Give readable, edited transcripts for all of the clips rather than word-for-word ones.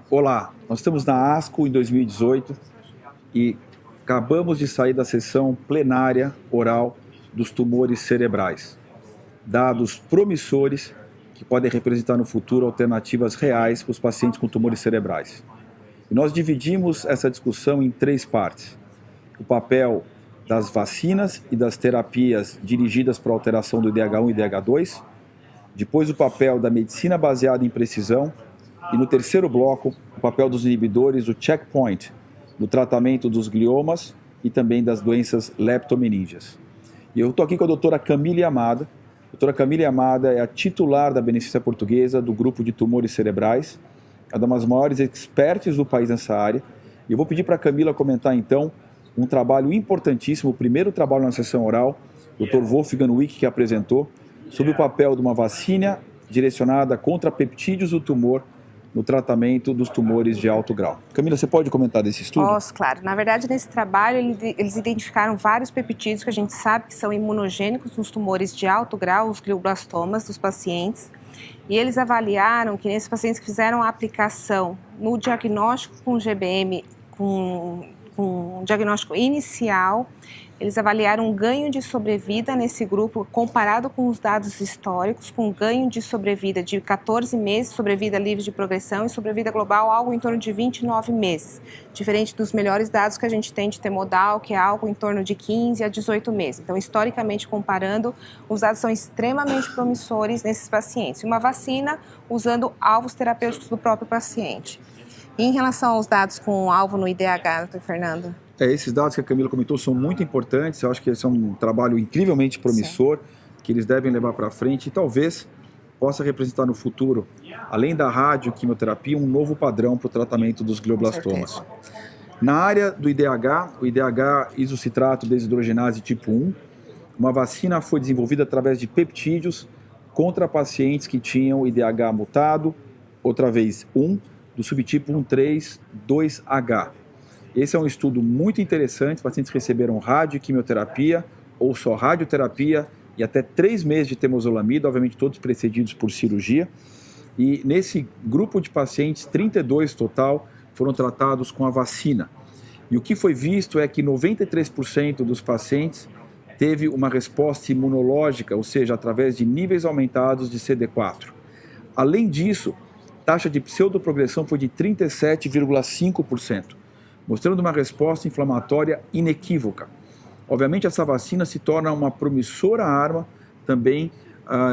Olá, nós estamos na ASCO em 2018 e acabamos de sair da sessão plenária oral dos tumores cerebrais. Dados promissores que podem representar no futuro alternativas reais para os pacientes com tumores cerebrais. E nós dividimos essa discussão em três partes. O papel das vacinas e das terapias dirigidas para a alteração do IDH1 e IDH2, depois o papel da medicina baseada em precisão, e no terceiro bloco, o papel dos inibidores do checkpoint no tratamento dos gliomas e também das doenças leptomeningeas. E eu estou aqui com a doutora Camille Amada. A doutora Camille Amada é a titular da Beneficência Portuguesa do grupo de tumores cerebrais, é uma das maiores experts do país nessa área. E eu vou pedir para a Camila comentar então um trabalho importantíssimo, o primeiro trabalho na sessão oral, o Dr. Wolfgang Wick que apresentou, sobre o papel de uma vacina direcionada contra peptídeos do tumor no tratamento dos tumores de alto grau. Camila, você pode comentar desse estudo? Posso, claro. Na verdade, nesse trabalho, eles identificaram vários peptídeos que a gente sabe que são imunogênicos nos tumores de alto grau, os glioblastomas dos pacientes. E eles avaliaram que nesses pacientes que fizeram a aplicação no diagnóstico com GBM, com diagnóstico inicial, eles avaliaram um ganho de sobrevida nesse grupo comparado com os dados históricos, com um ganho de sobrevida de 14 meses, sobrevida livre de progressão e sobrevida global algo em torno de 29 meses, diferente dos melhores dados que a gente tem de T-modal, que é algo em torno de 15 a 18 meses. Então, historicamente comparando, os dados são extremamente promissores nesses pacientes. Uma vacina usando alvos terapêuticos do próprio paciente. E em relação aos dados com alvo no IDH, Dr. Fernando? Esses dados que a Camila comentou são muito importantes, eu acho que esse é um trabalho incrivelmente promissor, que eles devem levar para frente e talvez possa representar no futuro, além da radioquimioterapia, um novo padrão para o tratamento dos glioblastomas. Na área do IDH, o IDH isocitrato desidrogenase tipo 1, uma vacina foi desenvolvida através de peptídeos contra pacientes que tinham IDH mutado, outra vez 1, do subtipo 132H. Esse é um estudo muito interessante, os pacientes receberam radioquimioterapia ou só radioterapia e até 3 meses de temozolomida, obviamente todos precedidos por cirurgia. E nesse grupo de pacientes, 32 total foram tratados com a vacina. E o que foi visto é que 93% dos pacientes teve uma resposta imunológica, ou seja, através de níveis aumentados de CD4. Além disso, a taxa de pseudoprogressão foi de 37,5%. Mostrando uma resposta inflamatória inequívoca. Obviamente, essa vacina se torna uma promissora arma também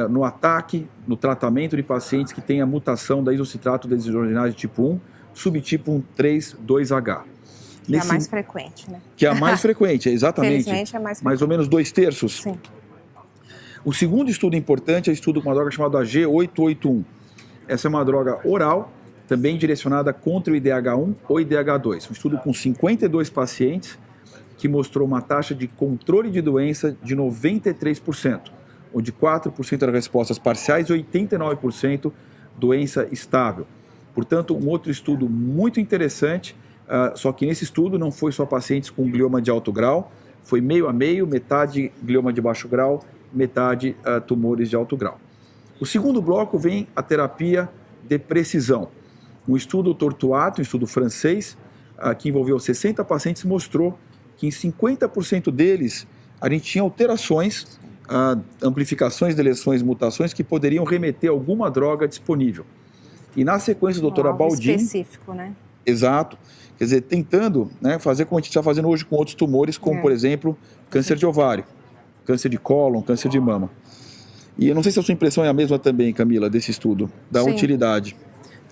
no ataque, no tratamento de pacientes que têm a mutação da isocitrato desidrogenase tipo 1, subtipo 132H. Que é a mais frequente, né? Que é a mais frequente, exatamente. Felizmente é mais frequente. Mais ou menos 2/3. Sim. O segundo estudo importante é o estudo com uma droga chamada G881. Essa é uma droga oral, também direcionada contra o IDH1 ou IDH2. Um estudo com 52 pacientes que mostrou uma taxa de controle de doença de 93%, onde 4% eram respostas parciais e 89% doença estável. Portanto, um outro estudo muito interessante, só que nesse estudo não foi só pacientes com glioma de alto grau, foi meio a meio, metade glioma de baixo grau, metade tumores de alto grau. O segundo bloco vem a terapia de precisão. Um estudo Tortuato, um estudo francês, que envolveu 60 pacientes, mostrou que em 50% deles a gente tinha alterações, amplificações, deleções, mutações que poderiam remeter a alguma droga disponível. E na sequência, a doutora Baldini... específico, né? Exato. Quer dizer, tentando fazer como a gente está fazendo hoje com outros tumores, como, por exemplo, câncer de ovário, câncer de cólon, câncer de mama. E eu não sei se a sua impressão é a mesma também, Camila, desse estudo, da utilidade.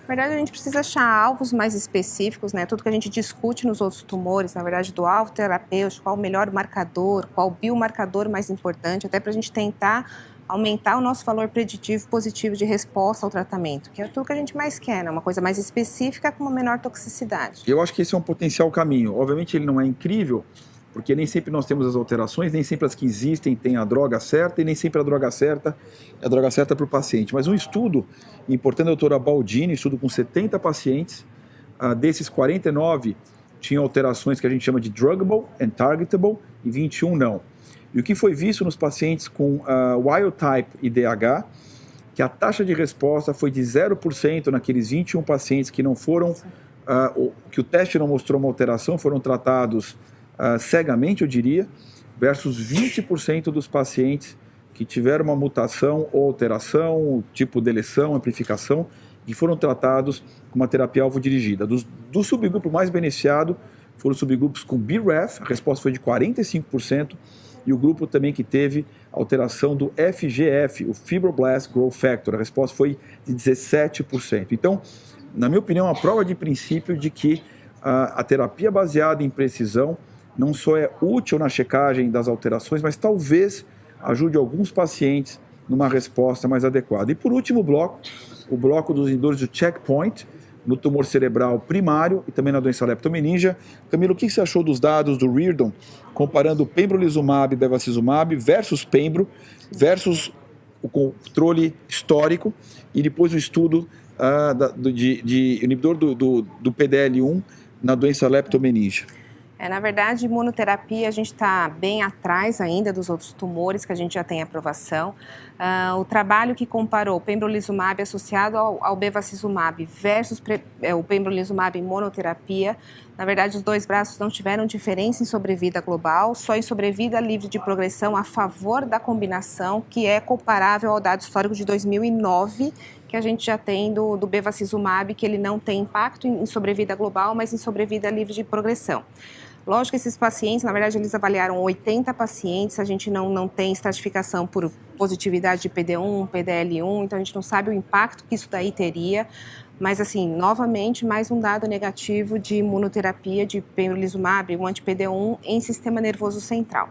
Na verdade, a gente precisa achar alvos mais específicos, né? Tudo que a gente discute nos outros tumores, na verdade, do alvo terapêutico, qual o melhor marcador, qual o biomarcador mais importante, até para a gente tentar aumentar o nosso valor preditivo positivo de resposta ao tratamento, que é tudo que a gente mais quer, né? Uma coisa mais específica com uma menor toxicidade. Eu acho que esse é um potencial caminho. Obviamente, ele não é incrível, porque nem sempre nós temos as alterações, nem sempre as que existem têm a droga certa e nem sempre a droga certa é a droga certa para o paciente. Mas um estudo importante da doutora Baldini, estudo com 70 pacientes, desses 49 tinham alterações que a gente chama de druggable and targetable e 21 não. E o que foi visto nos pacientes com wild type IDH, que a taxa de resposta foi de 0% naqueles 21 pacientes que não foram, que o teste não mostrou uma alteração, foram tratados cegamente, eu diria, versus 20% dos pacientes que tiveram uma mutação ou alteração, tipo deleção, amplificação, e foram tratados com uma terapia-alvo dirigida. Do subgrupo mais beneficiado foram os subgrupos com BRAF, a resposta foi de 45%, e o grupo também que teve alteração do FGF, o Fibroblast Growth Factor, a resposta foi de 17%. Então, na minha opinião, é uma prova de princípio de que a terapia baseada em precisão não só é útil na checagem das alterações, mas talvez ajude alguns pacientes numa resposta mais adequada. E por último bloco, o bloco dos inibidores do checkpoint, no tumor cerebral primário e também na doença leptomeningia. Camilo, o que você achou dos dados do Reardon, comparando o pembrolizumab e bevacizumab versus pembro, versus o controle histórico e depois o estudo de inibidor do PDL1 na doença leptomeningia? Na verdade, imunoterapia, a gente está bem atrás ainda dos outros tumores que a gente já tem aprovação. O trabalho que comparou o pembrolizumab associado ao bevacizumab versus o pembrolizumab em monoterapia, na verdade, os dois braços não tiveram diferença em sobrevida global, só em sobrevida livre de progressão a favor da combinação, que é comparável ao dado histórico de 2009, que a gente já tem do bevacizumab, que ele não tem impacto em sobrevida global, mas em sobrevida livre de progressão. Lógico que esses pacientes, na verdade, eles avaliaram 80 pacientes, a gente não tem estratificação por positividade de PD1, PDL1, então a gente não sabe o impacto que isso daí teria, mas assim, novamente, mais um dado negativo de imunoterapia de pembrolizumab, um anti-PD1 em sistema nervoso central.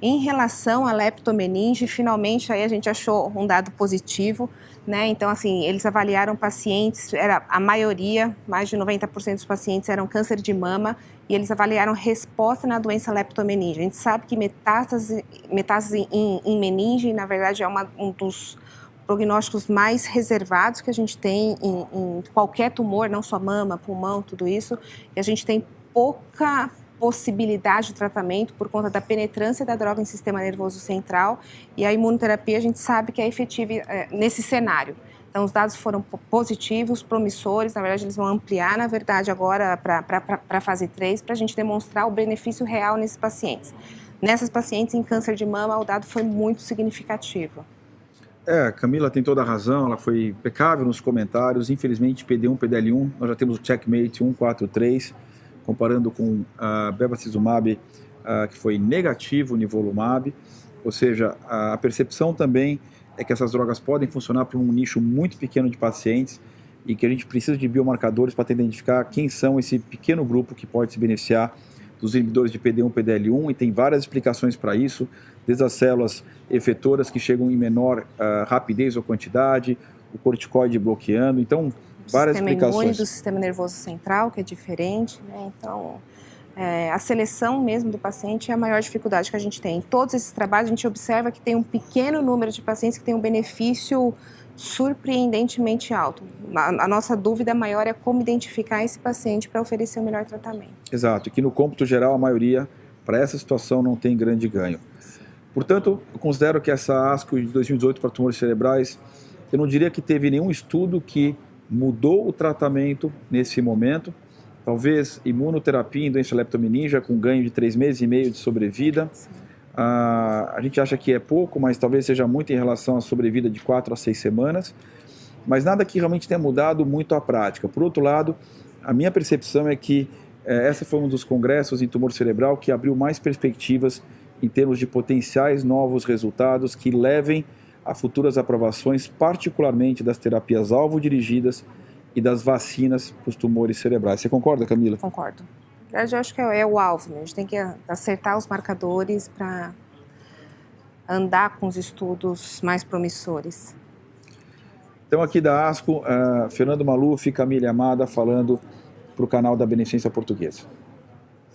Em relação à leptomeninge, finalmente aí a gente achou um dado positivo, né? Então, assim, eles avaliaram pacientes, a maioria, mais de 90% dos pacientes eram câncer de mama, e eles avaliaram resposta na doença leptomeninge. A gente sabe que metástase em meninge, na verdade, é um dos prognósticos mais reservados que a gente tem em qualquer tumor, não só mama, pulmão, tudo isso, e a gente tem pouca possibilidade de tratamento por conta da penetrância da droga em sistema nervoso central, e a imunoterapia a gente sabe que é efetiva nesse cenário. Então os dados foram positivos, promissores, na verdade eles vão ampliar, na verdade, agora para a fase 3, para a gente demonstrar o benefício real nesses pacientes. Nessas pacientes em câncer de mama, o dado foi muito significativo. A Camila tem toda a razão, ela foi impecável nos comentários. Infelizmente, PD1, PDL1, nós já temos o checkmate 143, comparando com a bevacizumab, que foi negativo, nivolumab, ou seja, a percepção também é que essas drogas podem funcionar para um nicho muito pequeno de pacientes e que a gente precisa de biomarcadores para tentar identificar quem são esse pequeno grupo que pode se beneficiar dos inibidores de PD1 e PDL1, e tem várias explicações para isso, desde as células efetoras que chegam em menor rapidez ou quantidade, o corticoide bloqueando, então várias explicações. Imune do sistema nervoso central, que é diferente, né? Então, a seleção mesmo do paciente é a maior dificuldade que a gente tem. Em todos esses trabalhos, a gente observa que tem um pequeno número de pacientes que tem um benefício surpreendentemente alto. A nossa dúvida maior é como identificar esse paciente para oferecer o melhor tratamento. Exato, e que no cômputo geral, a maioria, para essa situação, não tem grande ganho. Portanto, eu considero que essa ASCO de 2018 para tumores cerebrais, eu não diria que teve nenhum estudo que mudou o tratamento nesse momento. Talvez imunoterapia em doença leptomeningia com ganho de 3 meses e meio de sobrevida. A gente acha que é pouco, mas talvez seja muito em relação à sobrevida de 4 a 6 semanas. Mas nada que realmente tenha mudado muito a prática. Por outro lado, a minha percepção é que essa foi um dos congressos em tumor cerebral que abriu mais perspectivas em termos de potenciais novos resultados que levem a futuras aprovações, particularmente das terapias alvo dirigidas e das vacinas para os tumores cerebrais. Você concorda, Camila? Concordo. Eu acho que é o alvo, né? A gente tem que acertar os marcadores para andar com os estudos mais promissores. Então aqui da ASCO, Fernando Maluf, Camila Amada falando para o canal da Beneficência Portuguesa.